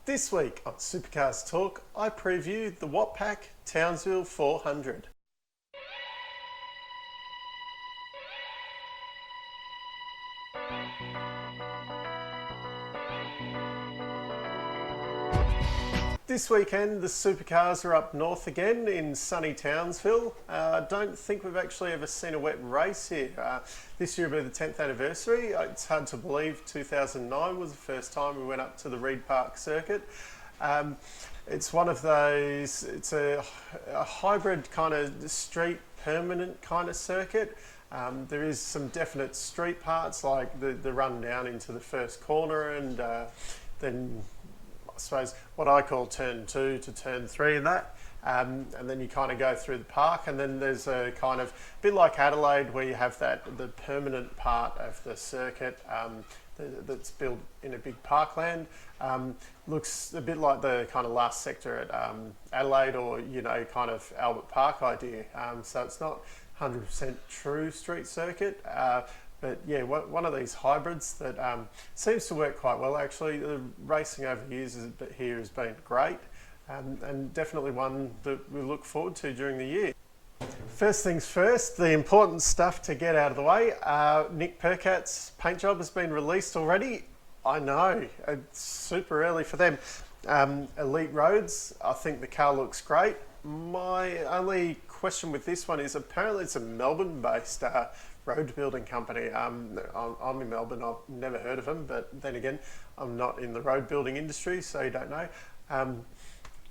This week on Supercars Talk, I preview the Watpac Townsville 400. This weekend, the Supercars are up north again in sunny Townsville. I don't think we've actually ever seen a wet race here. This year will be the 10th anniversary. It's hard to believe 2009 was the first time we went up to the Reed Park circuit. It's one of those, it's a hybrid kind of street permanent kind of circuit. There is some definite street parts like the run down into the first corner and then I suppose what I call turn 2 to turn 3 and that. And then you kind of go through the park, and then there's a kind of bit like Adelaide where you have the permanent part of the circuit that's built in a big parkland. Looks a bit like the kind of last sector at Adelaide or, kind of Albert Park idea. So it's not 100% true street circuit. But yeah, one of these hybrids that seems to work quite well actually. The racing over the years here has been great and definitely one that we look forward to during the year. First things first, the important stuff to get out of the way. Nick Percat's paint job has been released already. I know, it's super early for them. Elite Roads, I think the car looks great. My only question with this one is apparently it's a Melbourne-based road building company. I'm in Melbourne, I've never heard of them, but then again, I'm not in the road building industry, so you don't know.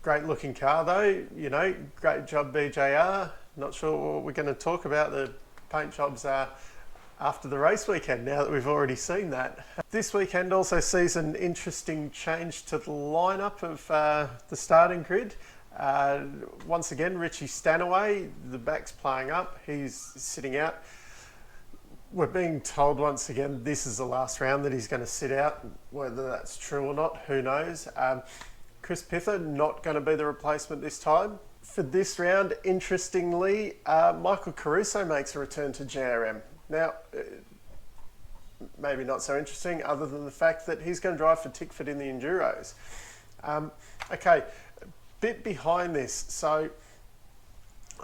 Great looking car though, great job BJR. Not sure what we're going to talk about the paint jobs after the race weekend, now that we've already seen that. This weekend also sees an interesting change to the lineup of the starting grid. Once again, Richie Stanaway, the back's playing up, he's sitting out. We're being told once again this is the last round that he's going to sit out. Whether that's true or not, who knows. Chris Pither not going to be the replacement this time. For this round, interestingly, Michael Caruso makes a return to GRM. Now, maybe not so interesting other than the fact that he's going to drive for Tickford in the Enduros. Okay, a bit behind this. So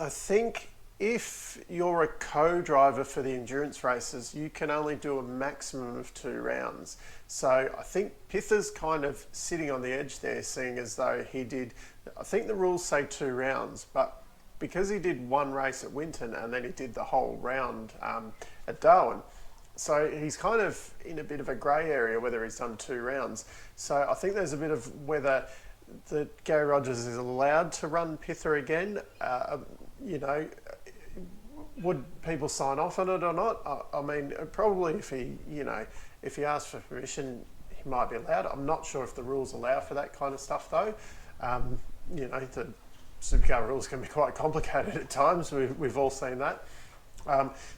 I think if you're a co-driver for the endurance races, you can only do a maximum of 2 rounds. So I think Pither's kind of sitting on the edge there, seeing as though he did, I think the rules say 2 rounds, but because he did 1 race at Winton and then he did the whole round at Darwin, so he's kind of in a bit of a grey area whether he's done 2 rounds. So I think there's a bit of whether Gary Rogers is allowed to run Pither again. Would people sign off on it or not? I mean, probably if he asks for permission, he might be allowed. I'm not sure if the rules allow for that kind of stuff though. The supercar rules can be quite complicated at times. We've all seen that.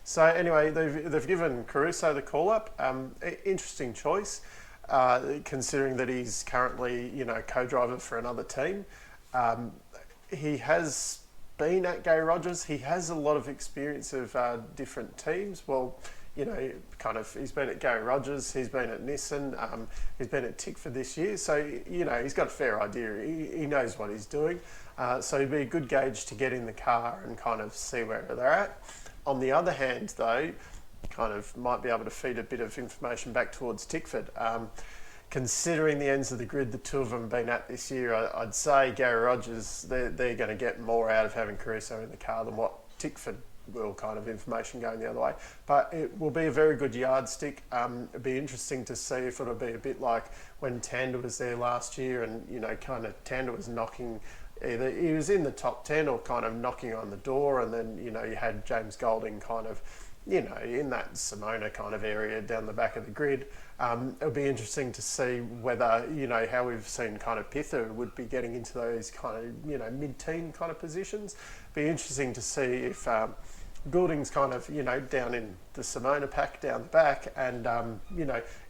So anyway, they've given Caruso the call up. Interesting choice, considering that he's currently co-driver for another team. He has been at Gary Rogers. He has a lot of experience of different teams. Well, he's been at Gary Rogers, he's been at Nissan, he's been at Tickford this year. So, he's got a fair idea. He knows what he's doing. So it'd be a good gauge to get in the car and kind of see where they're at. On the other hand, though, kind of might be able to feed a bit of information back towards Tickford. Considering the ends of the grid the two of them have been at this year, I'd say Gary Rogers, they're going to get more out of having Caruso in the car than what Tickford will, kind of information going the other way. But it will be a very good yardstick. It'd be interesting to see if it'll be a bit like when Tander was there last year and, kind of Tander was knocking, either he was in the top 10 or kind of knocking on the door, and then, you had James Golding kind of, in that Simona kind of area down the back of the grid. It'll be interesting to see whether, how we've seen kind of Pither would be getting into those kind of, mid-teen kind of positions. Be interesting to see if Goulding's kind of, down in the Simona pack down the back, and,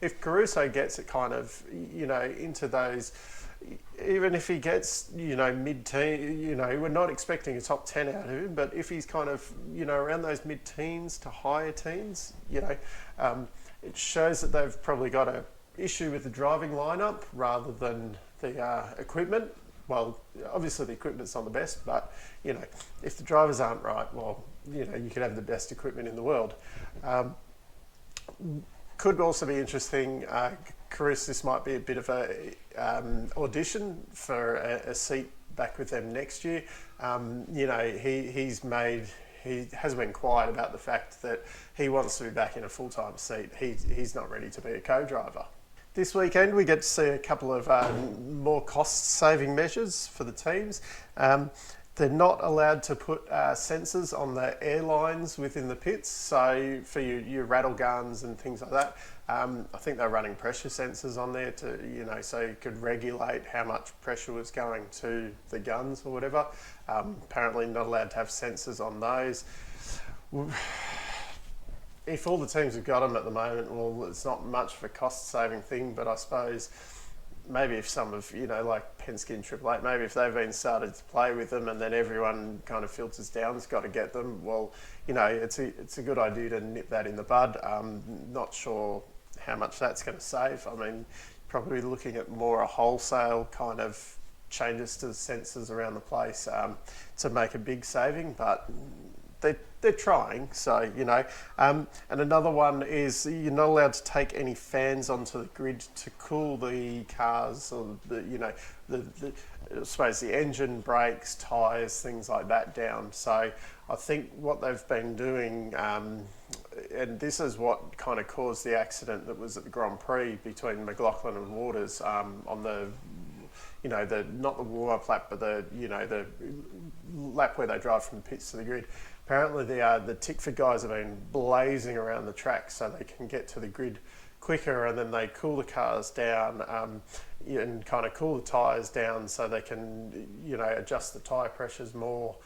if Caruso gets it kind of, into those, even if he gets, mid-teen, we're not expecting a top 10 out of him, but if he's kind of, around those mid-teens to higher teens, it shows that they've probably got a issue with the driving lineup rather than the equipment. Well, obviously the equipment's not the best, but if the drivers aren't right, well, you could have the best equipment in the world. Could also be interesting, Chris, this might be a bit of a audition for a seat back with them next year. He has been quiet about the fact that he wants to be back in a full-time seat. He's not ready to be a co-driver. This weekend we get to see a couple of more cost-saving measures for the teams. They're not allowed to put sensors on the airlines within the pits, so for your rattle guns and things like that. I think they're running pressure sensors on there to, so you could regulate how much pressure was going to the guns or whatever. Apparently not allowed to have sensors on those. If all the teams have got them at the moment, well, it's not much of a cost-saving thing, but I suppose maybe if some of, like Penske and Triple Eight, maybe if they've been started to play with them and then everyone kind of filters down has got to get them, well, it's a good idea to nip that in the bud. Not sure how much that's going to save. I mean, probably looking at more a wholesale kind of changes to the sensors around the place to make a big saving, but they're trying, so and another one is you're not allowed to take any fans onto the grid to cool the cars, or I suppose the engine, brakes, tyres, things like that down. So I think what they've been doing, and this is what kind of caused the accident that was at the Grand Prix between McLaughlin and Waters on the not the warm-up lap, but the lap where they drive from the pits to the grid. Apparently the Tickford guys have been blazing around the track so they can get to the grid quicker, and then they cool the cars down and kind of cool the tyres down so they can adjust the tyre pressures more,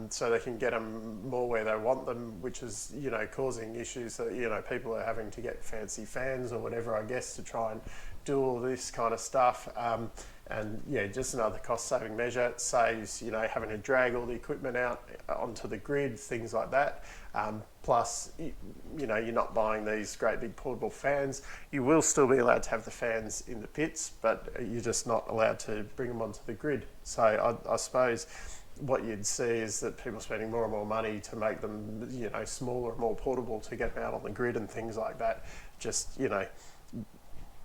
so they can get them more where they want them, which is causing issues that people are having to get fancy fans or whatever, I guess, to try and do all this kind of stuff. And just another cost-saving measure. It saves having to drag all the equipment out onto the grid, things like that. Plus, you're not buying these great big portable fans. You will still be allowed to have the fans in the pits, but you're just not allowed to bring them onto the grid. So I suppose what you'd see is that people are spending more and more money to make them smaller and more portable to get them out on the grid and things like that. Just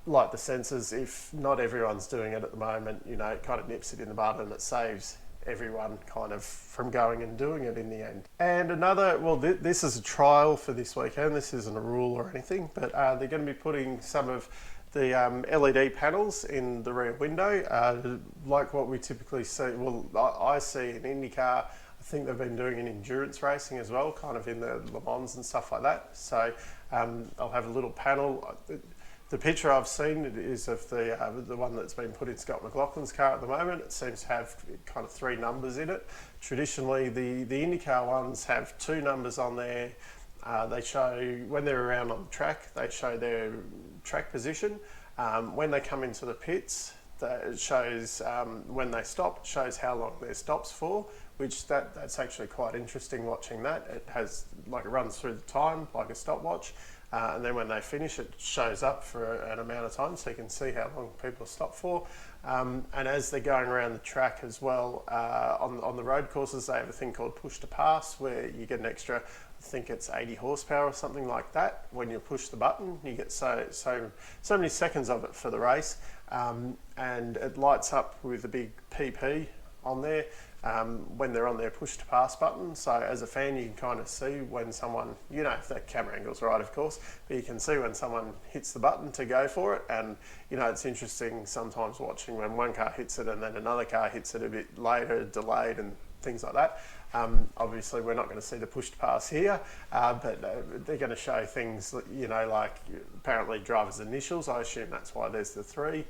like the sensors, if not everyone's doing it at the moment, it kind of nips it in the bud and it saves everyone kind of from going and doing it in the end. And another, well, this is a trial for this weekend. This isn't a rule or anything, but they're going to be putting some of the LED panels in the rear window, like what we typically see. Well, I see in IndyCar. I think they've been doing in endurance racing as well, kind of in the Le Mans and stuff like that. So I'll have a little panel. The picture I've seen is of the one that's been put in Scott McLaughlin's car at the moment. It seems to have kind of 3 numbers in it. Traditionally, the IndyCar ones have 2 numbers on there. They show, when they're around on the track, they show their track position. When they come into the pits, it shows when they stop, it shows how long their stop's for, which that's actually quite interesting watching that. It has, it runs through the time, like a stopwatch. And then when they finish, it shows up for an amount of time, so you can see how long people stop for. And as they're going around the track as well, on the road courses, they have a thing called push to pass, where you get an extra, I think it's 80 horsepower or something like that. When you push the button, you get so many seconds of it for the race, and it lights up with a big PP on there. When they're on their push to pass button. So as a fan, you can kind of see when someone, if the camera angle's right, of course, but you can see when someone hits the button to go for it. And, it's interesting sometimes watching when one car hits it and then another car hits it a bit later, delayed and things like that. Obviously, we're not going to see the push to pass here, but they're going to show things, like apparently driver's initials. I assume that's why there's the 3.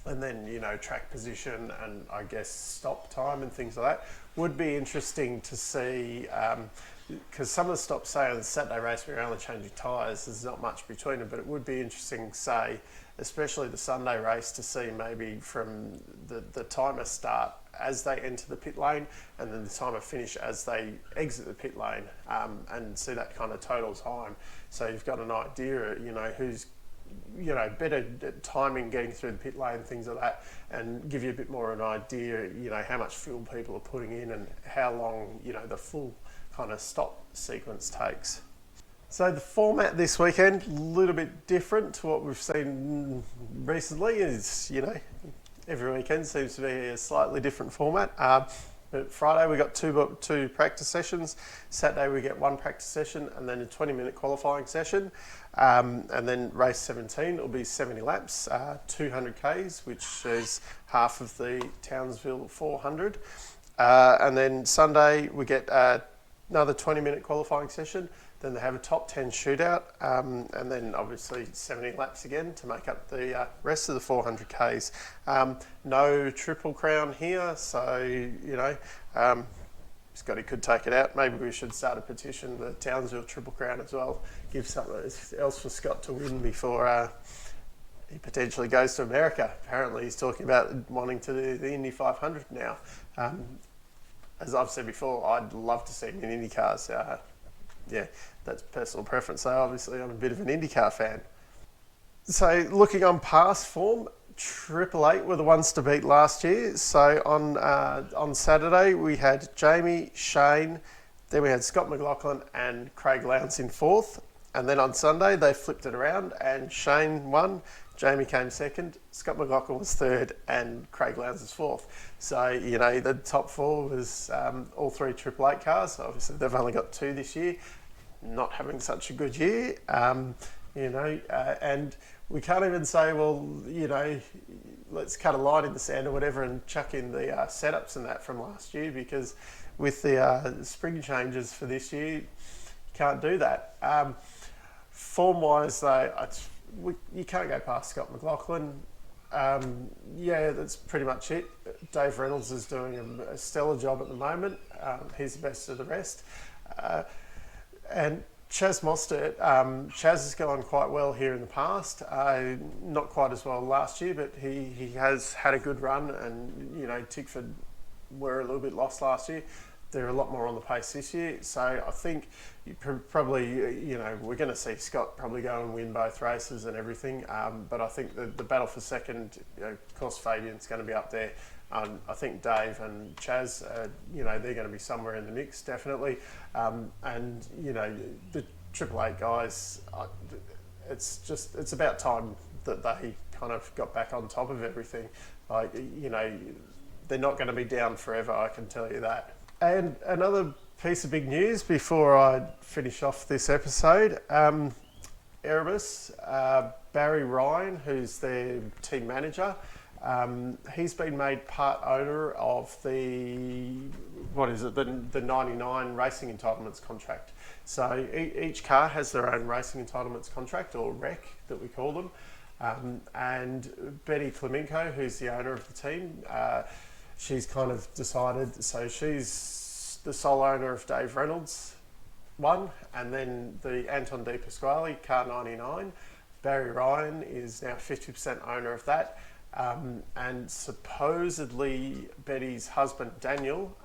And then, track position and I guess stop time and things like that. Would be interesting to see, because some of the stops, say on the Saturday race, we're only changing tyres, there's not much between them, but it would be interesting, say, especially the Sunday race, to see maybe from the timer start as they enter the pit lane, and then the timer finish as they exit the pit lane, and see that kind of total time. So you've got an idea, better timing getting through the pit lane, things like that, and give you a bit more of an idea, how much fuel people are putting in and how long, the full kind of stop sequence takes. So the format this weekend, a little bit different to what we've seen recently. Is every weekend seems to be a slightly different format. But Friday we got two practice sessions. Saturday we get one practice session and then a 20-minute qualifying session. And then race 17 will be 70 laps, 200 Ks, which is half of the Townsville 400. And then Sunday we get another 20-minute qualifying session. Then they have a top 10 shootout, and then obviously 70 laps again to make up the rest of the 400 Ks. No Triple Crown here, so, Scotty could take it out. Maybe we should start a petition, the Townsville Triple Crown as well. Give something else for Scott to win before he potentially goes to America. Apparently he's talking about wanting to do the Indy 500 now. As I've said before, I'd love to see him in Indy cars. Yeah, that's personal preference. So obviously I'm a bit of an IndyCar fan. So looking on past form, Triple Eight were the ones to beat last year. So on Saturday we had Jamie, Shane, then we had Scott McLaughlin and Craig Lowndes in fourth. And then on Sunday they flipped it around and Shane won, Jamie came second, Scott McLaughlin was third and Craig Lowndes was fourth. So, the top four was all three Triple Eight cars. Obviously they've only got two this year. Not having such a good year, and we can't even say, let's cut a line in the sand or whatever and chuck in the setups and that from last year, because with the spring changes for this year, you can't do that. Form-wise, though, you can't go past Scott McLaughlin. That's pretty much it. Dave Reynolds is doing a stellar job at the moment. He's the best of the rest. And Chaz Mostert, Chaz has gone quite well here in the past. Not quite as well last year, but he has had a good run. And Tickford were a little bit lost last year. They're a lot more on the pace this year. So I think you probably, we're going to see Scott probably go and win both races and everything. But I think the battle for second, of course, Fabian's going to be up there. I think Dave and Chaz, they're going to be somewhere in the mix, definitely. And the Triple Eight guys, it's about time that they kind of got back on top of everything. They're not going to be down forever, I can tell you that. And another piece of big news before I finish off this episode, Erebus, Barry Ryan, who's their team manager, he's been made part owner of the 99 racing entitlements contract. So each car has their own racing entitlements contract, or REC that we call them. And Betty Klemenko, who's the owner of the team, she's kind of decided, so she's the sole owner of Dave Reynolds one, and then the Anton De Pasquale car 99. Barry Ryan is now 50% owner of that. And supposedly Betty's husband Daniel,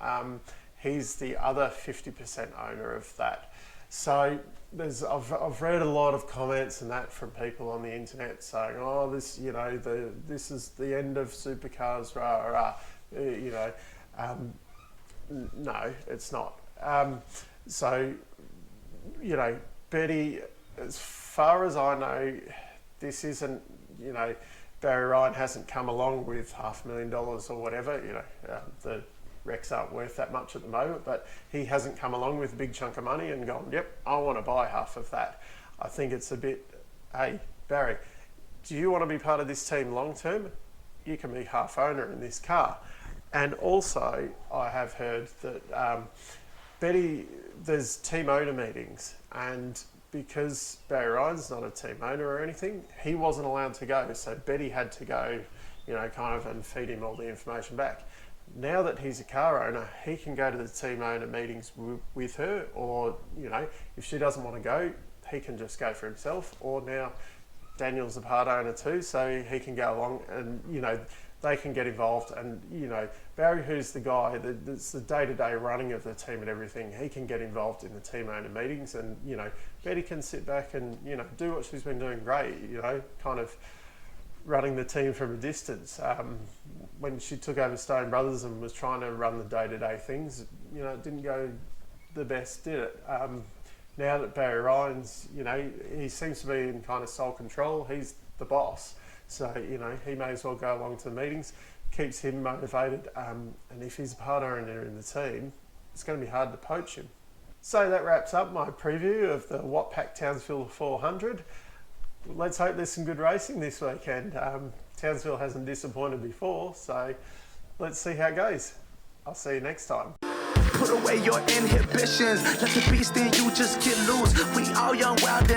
he's the other 50% owner of that. So I've read a lot of comments and that from people on the internet saying, "Oh, this this is the end of Supercars, rah rah." No, it's not. Betty, as far as I know, this isn't Barry Ryan hasn't come along with $500,000 or whatever. The Recs aren't worth that much at the moment, but he hasn't come along with a big chunk of money and gone, "Yep, I want to buy half of that." I think it's a bit, hey, Barry, do you want to be part of this team long term? You can be half owner in this car. And also, I have heard that Betty, there's team owner meetings, and because Barry Ryan's not a team owner or anything, he wasn't allowed to go. So Betty had to go, kind of and feed him all the information back. Now that he's a car owner, he can go to the team owner meetings with her, or, if she doesn't want to go, he can just go for himself. Or now Daniel's a part owner too, so he can go along and, you know, they can get involved. And, you know, Barry, who's the guy that's the day-to-day running of the team and everything, he can get involved in the team owner meetings. And, you know, Betty can sit back and, you know, do what she's been doing great, you know, kind of running the team from a distance. When she took over Stone Brothers and was trying to run the day-to-day things, you know, it didn't go the best, did it? Now that Barry Ryan's, you know, he seems to be in kind of sole control. He's the boss. So, you know, he may as well go along to the meetings, keeps him motivated. And if he's a part owner in the team, it's going to be hard to poach him. So that wraps up my preview of the Watpac Townsville 400. Let's hope there's some good racing this weekend. Townsville hasn't disappointed before, so let's see how it goes. I'll see you next time. Put away your inhibitions. Let the beast in you just get loose. We all young, wild, and